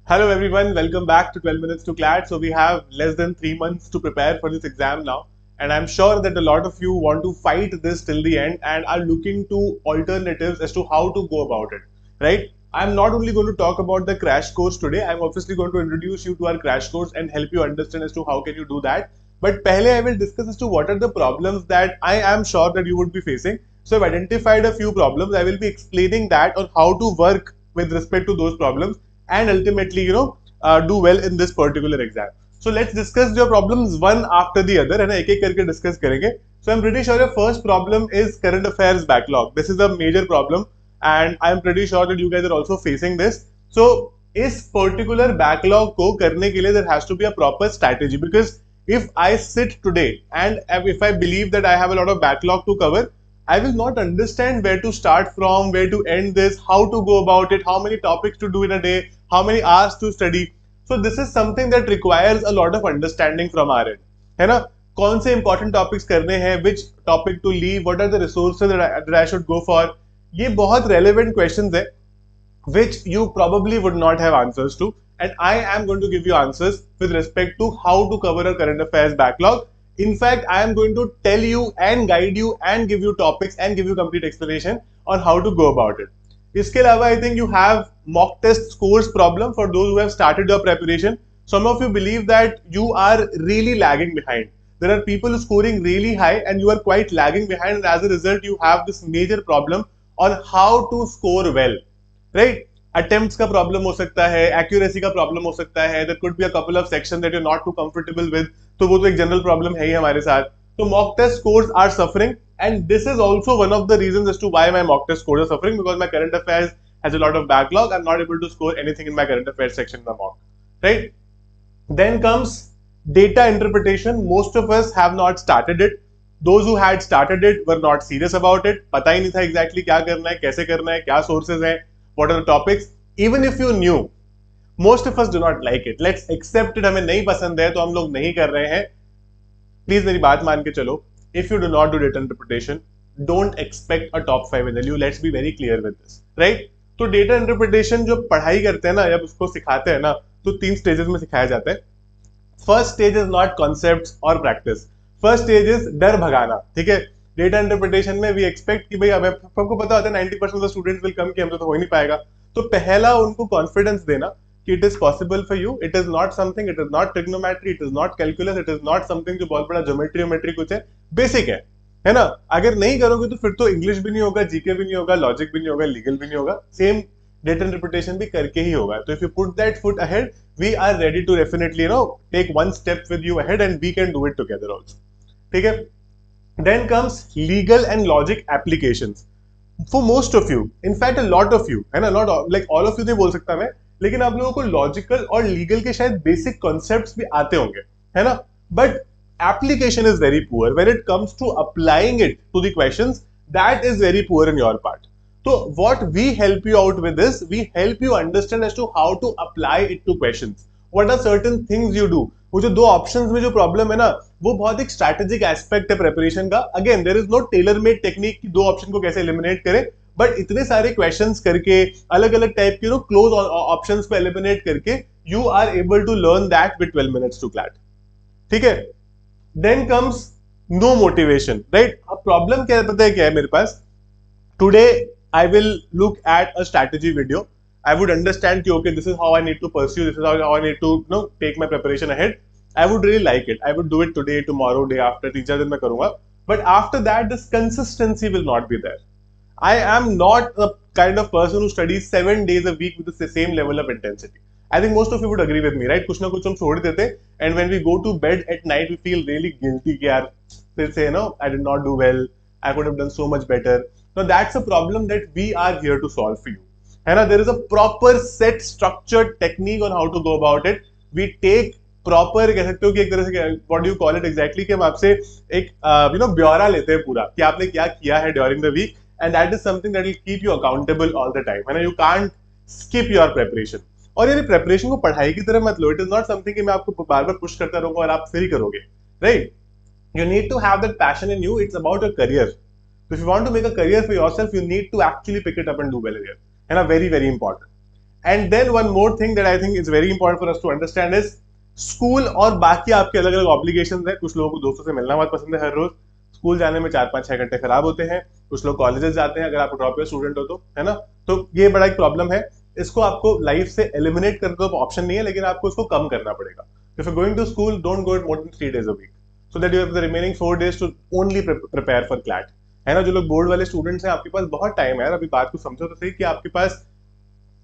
Hello everyone, welcome back to 12 Minutes to CLAT. So we have less than 3 months to prepare for this exam now, and I'm sure that a lot of you want to fight this till the end and are looking to alternatives as to how to go about it, right? I'm not only going to talk about the crash course today, I'm obviously going to introduce you to our crash course and help you understand as to how can you do that. But pehle I will discuss as to what are the problems that I am sure that you would be facing. So I've identified a few problems. I will be explaining that on how to work with respect to those problems and ultimately do well in this particular exam. So let's discuss your problems one after the other and एक एक करके discuss करेंगे. So I'm pretty sure your first problem is current affairs backlog. This is a major problem and I'm pretty sure that you guys are also facing this. So इस particular backlog को करने के लिए there has to be a proper strategy, because if I sit today and if I believe that I have a lot of backlog to cover, I will not understand where to start from, where to end this, how to go about it, how many topics to do in a day, how many hours to study. So this is something that requires a lot of understanding from our end, है ना? कौन से important topics करने हैं, which topic to leave, what are the resources that I should go for. ये बहुत relevant questions है, which you probably would not have answers to, and I am going to give you answers with respect to how to cover a current affairs backlog. In fact, I am going to tell you and guide you and give you topics and give you complete explanation on how to go about it. इसके अलावा I think you have mock test scores problem for those who have started your preparation. Some of you believe that you are really lagging behind. There are people scoring really high and you are quite lagging behind, and as a result you have this major problem on how to score well, right? Attempts का problem हो सकता है, accuracy का problem हो सकता है, there could be a couple of sections that you're not too comfortable with, तो वो तो एक general problem है ही हमारे साथ. तो mock test scores are suffering, and this is also one of the reasons as to why my mock test scores are suffering, because my current affairs has a lot of backlog. I'm not able to score anything in my current affairs section in the mock, right? Then comes data interpretation. Most of us have not started it. Those who had started it were not serious about it. पता ही नहीं था exactly क्या करना है, कैसे करना है, क्या sources हैं, what are the topics. Even if you knew, most of us do not like it. Let's accept it. हमें नहीं पसंद है तो हम लोग नहीं कर रहे हैं. Please मेरी बात मान के चलो. If you do not do data interpretation, don't expect a top 5 in LU. Let's be very clear with this, right? तो डेटा इंटरप्रिटेशन जो पढ़ाई करते हैं ना, जब उसको सिखाते हैं ना, तो 3 स्टेजेस में सिखाया जाता है. First stage is not concepts और प्रैक्टिस. फर्स्ट स्टेज इज डर भगाना, ठीक है? डेटा इंटरप्रिटेशन में वी एक्सपेक्ट कि भाई अब सबको पता होता है 90% of the students will come कि हमसे तो हो ही नहीं पाएगा. तो पहला उनको कॉन्फिडेंस देना कि it is possible for you. It is not something, it is not trigonometry, it is not calculus, it is not something जो बहुत बड़ा ज्योमेट्री कुछ बेसिक है ना? अगर नहीं करोगे तो फिर तो इंग्लिश भी नहीं होगा, जीके भी नहीं होगा, लॉजिक भी नहीं होगा, लीगल भी नहीं होगा, सेम डेटा इंटरप्रिटेशन भी करके ही होगा. तो if you put that foot ahead, we are ready to definitely take one step with you ahead and we can do it together also, ठीक है? Then comes legal and logic applications. For most of you, in fact a lot of you, है ना, not like all of you नहीं बोल सकता मैं, लेकिन आप लोगों को लॉजिकल और लीगल के शायद बेसिक कॉन्सेप्ट्स भी आते होंगे, है ना? But application is very poor when it comes to applying it to the questions. That is very poor in your part. So what we help you out with is, we help you understand as to how to apply it to questions. What are certain things you do. वो जो 2 options में जो problem है ना, वो बहुत एक strategic aspect है preparation का. Again, there is no tailor made technique कि 2 option को कैसे eliminate करें, but इतने सारे questions करके अलग अलग type के close options को eliminate करके you are able to learn that with 12 minutes to CLAT, ठीक है? Then comes no motivation, right? अब problem क्या पता है क्या है मेरे पास? Today I will look at a strategy video. I would understand कि okay, this is how I need to pursue, this is how I need to take my preparation ahead. I would really like it. I would do it today, tomorrow, day after, 3-4 दिन में करूँगा. But after that, this consistency will not be there. I am not a kind of person who studies 7 days a week with the same level of intensity. I think most of you would agree with me, right? कुछ ना कुछ हम छोड़ देते, and when we go to bed at night, we feel really guilty कि यार फिर से I did not do well, I could have done so much better. Now that's a problem that we are here to solve for you, है ना? There is a proper set structured technique on how to go about it. We take proper, कह सकते हो कि एक तरह से what do you call it exactly, कि हम आपसे एक ब्यौरा लेते हैं पूरा कि आपने क्या किया है during the week, and that is something that will keep you accountable all the time, है ना? You can't skip your preparation. और ये प्रेपरेशन को पढ़ाई की तरह मत लो. इट इज नॉट समथिंग कि मैं आपको बार बार पुश करता रहूंगा और आप फिर ही करोगे, right? You need to have that passion in you. It's about a career. If you want to make a career for yourself, you need to actually pick it up and do well here, है ना? Very very important. And then one more thing that I think is very important for us to understand is school और बाकी आपके अलग अलग obligation है। कुछ लोगों को दोस्तों से मिलना बहुत पसंद है हर रोज, स्कूल जाने में 4-5-6 घंटे खराब होते हैं, कुछ लोग कॉलेजेस जाते हैं, अगर आप ड्रॉप स्टूडेंट हो तो, है ना, तो ये बड़ा एक प्रॉब्लम है। इसको आपको लाइफ से एलिमिनेट करने का ऑप्शन नहीं है, लेकिन आपको इसको कम करना पड़ेगा। If you going to school, don't go more than 3 days a week, so that you have the remaining 4 days to only prepare for CLAT, है ना। जो लोग बोर्ड वाले स्टूडेंट्स हैं, आपके पास बहुत टाइम है यार, अभी बात को समझो तो सही कि आपके पास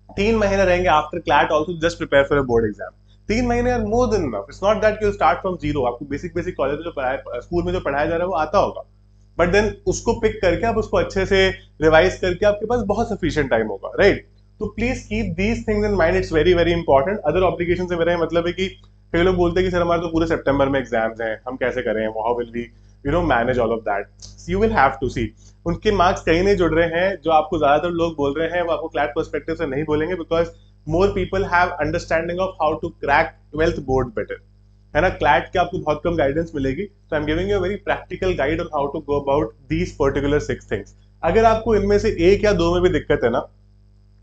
3 महीने रहेंगे after CLAT also just prepare for a board exam. 3 महीने are more than enough. It's not that you start from zero, आपको बेसिक कॉलेज में जो पढ़ाया, स्कूल में जो पढ़ाया जा रहा है वो आता होगा, बट देन उसको पिक करके आप उसको अच्छे से रिवाइज करके आपके पास बहुत सफिशिएंट टाइम होगा, राइट। तो please keep these things in mind, it's very very important. Other obligation से मेरा मतलब है कि कई लोग बोलते हैं कि सर हमारे तो पूरे सितंबर में एग्जाम्स हैं, हम कैसे करें, how will we manage all of that. You will have to see, उनके मार्क्स कहीं नहीं जुड़ रहे हैं। जो आपको ज्यादातर लोग बोल रहे हैं वो आपको क्लैट पर्सपेक्टिव से नहीं बोलेंगे, because more people have understanding of how to crack 12th board better, है ना। क्लैट के आपको बहुत कम गाइडेंस मिलेगी, तो I am giving you a very practical guide on how to go about these particular 6 things. अगर आपको इनमें से एक या दो में भी दिक्कत है ना,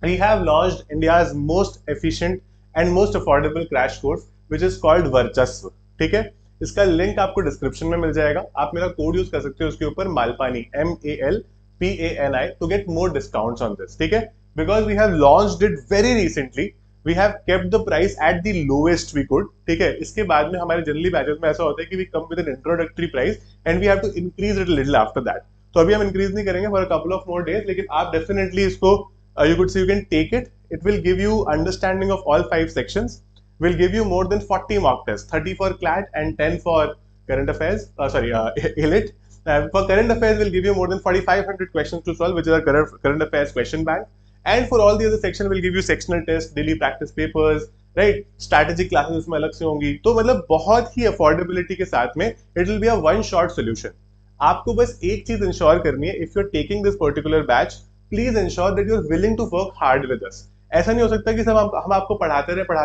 we have launched India's most efficient and most affordable crash course which is called वर्चस्व, ठीक है। इसका लिंक आपको डिस्क्रिप्शन में मिल जाएगा, आप मेरा कोड यूज कर सकते हो उसके ऊपर Malpani MALPANI to get more discounts on this, ठीक है। because we have launched it very recently, we have kept the price at the lowest we could, ठीक है। इसके बाद में हमारे जनरली बैचेस में ऐसा होता है कि we come with an introductory price and we have to increase it a little after that, तो अभी हम इंक्रीज नहीं करेंगे for a couple of more days, लेकिन आप डेफिनेटली इसको you could say you can take it. It will give you understanding of all 5 sections. Will give you more than 40 mock tests, 30 for CLAT and 10 for current affairs. ELIT. For current affairs, will give you more than 4,500 questions to solve, which is a current affairs question bank. And for all the other section, will give you sectional tests, daily practice papers, right? Strategy classes उसमें अलग से होंगी। तो मतलब बहुत ही affordability के साथ में it will be a one shot solution. आपको बस एक चीज इंश्योर करनी है, if you're taking this particular batch, please ensure that you are willing to work hard with us. ऐसा नहीं हो सकता कि सब हम आपको पढ़ाते रहे और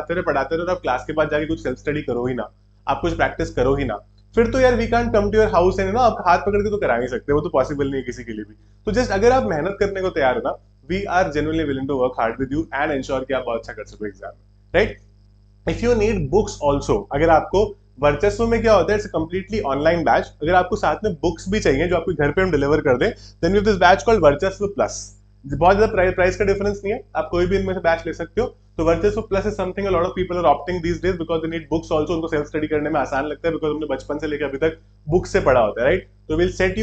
आप क्लास के बाद जाके कुछ सेल्फ स्टडी करो ही ना, आप कुछ प्रैक्टिस करो ही ना, फिर तो यार we can't come to your house and आप हाथ पकड़ के तो करा नहीं सकते, वो तो पॉसिबल नहीं है किसी के लिए भी। तो जस्ट अगर आप मेहनत करने को तैयार हो ना, we are genuinely willing to work hard with you and ensure कि आप बहुत अच्छा कर सको एग्जाम में, right. If you need books also, अगर आपको वर्चस्व में क्या होता है, इट्स कंप्लीटली ऑनलाइन बैच, अगर आपको साथ में बुक्स भी चाहिए जो आपके घर पे हम डिलीवर कर दें, then you have this batch called Varchasva plus. बहुत ज्यादा प्राइस का डिफरेंस नहीं है, आप कोई भी इनमें से बैच ले सकते हो। तो Varchasva plus is something a lot of people are opting these days because they need books also, उनको सेल्फ स्टडी करने में आसान लगता है बिकॉज हमने बचपन से लेकर अभी तक बुक्स से पढ़ा होता है, राइट। तो will send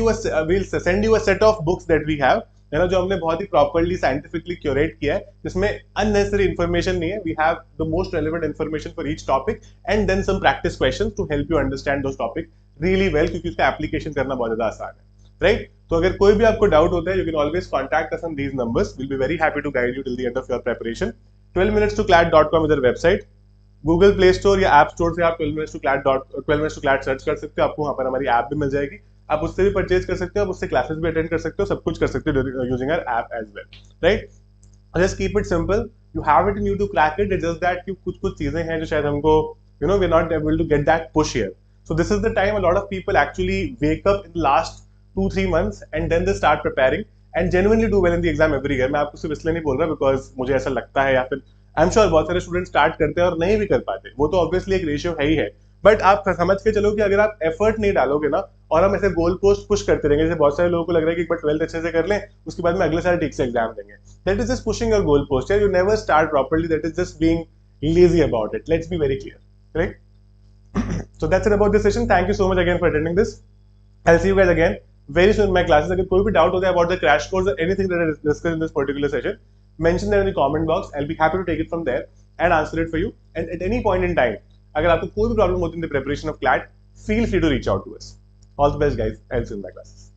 you a set of books that we have, है ना, जो हमने बहुत ही प्रॉपर्ली साइंटिफिकली क्यूरेट किया है, जिसमें अननेसेसरी इन्फॉर्मेशन नहीं है। We have the most relevant information for each topic and then some practice questions to help you understand those topic really well, क्योंकि उसका एप्लीकेशन करना बहुत ज्यादा आसान है, राइट। तो अगर कोई भी आपको डाउट होता है, you can always contact us on these numbers, will be very happy to guide you till the end of your preparation. 12minutes2clat.com is our website, Google play store या ऐप स्टोर से आप 12minutes2clat search कर सकते हो, आपको वहां पर हमारी ऐप भी मिल जाएगी, आप उससे भी परचेज कर सकते हो, आप उससे क्लासेस भी अटेंड कर सकते हो, सब कुछ कर सकते हो using our app as well, right. Just keep it simple, you have it in you to crack it, it's just that कि कुछ चीजें हैं जो शायद हमको we are not able to get that push here. So this is the time a lot of people actually wake up in the last 2-3 months and then they start preparing and genuinely do well in the exam every year. मैं आपको सिर्फ इसलिए नहीं बोल रहा because मुझे ऐसा लगता है, या फिर आई एम श्योर बहुत सारे स्टूडेंट स्टार्ट करते हैं और नहीं भी कर पाते, वो तो ऑब्वियसली एक रेशियो है ही है, बट आप समझ के चलो कि अगर आप एफर्ट नहीं डालोगे ना और हम ऐसे गोल पोस्ट पुश करते रहेंगे, जैसे बहुत सारे लोगों को लग रहा है कि एक बार 12th अच्छे से कर लें उसके बाद में अगले साल ठीक से एग्जाम देंगे, that is just pushing your goal post, you never start properly, that is just being lazy about it, let's be very clear, right. So that's it about this session. Thank you so much again for attending this. I'll see you guys again very soon in my classes. अगर कोई भी doubt होता है about the crash course or anything that I discussed in this particular session, mention that in the comment box. I'll be happy to take it from there and answer it for you. And at any point in time, अगर आपको कोई भी problem होती है in the preparation of CLAT, feel free to reach out to us. All the best, guys. I'll see you in my classes.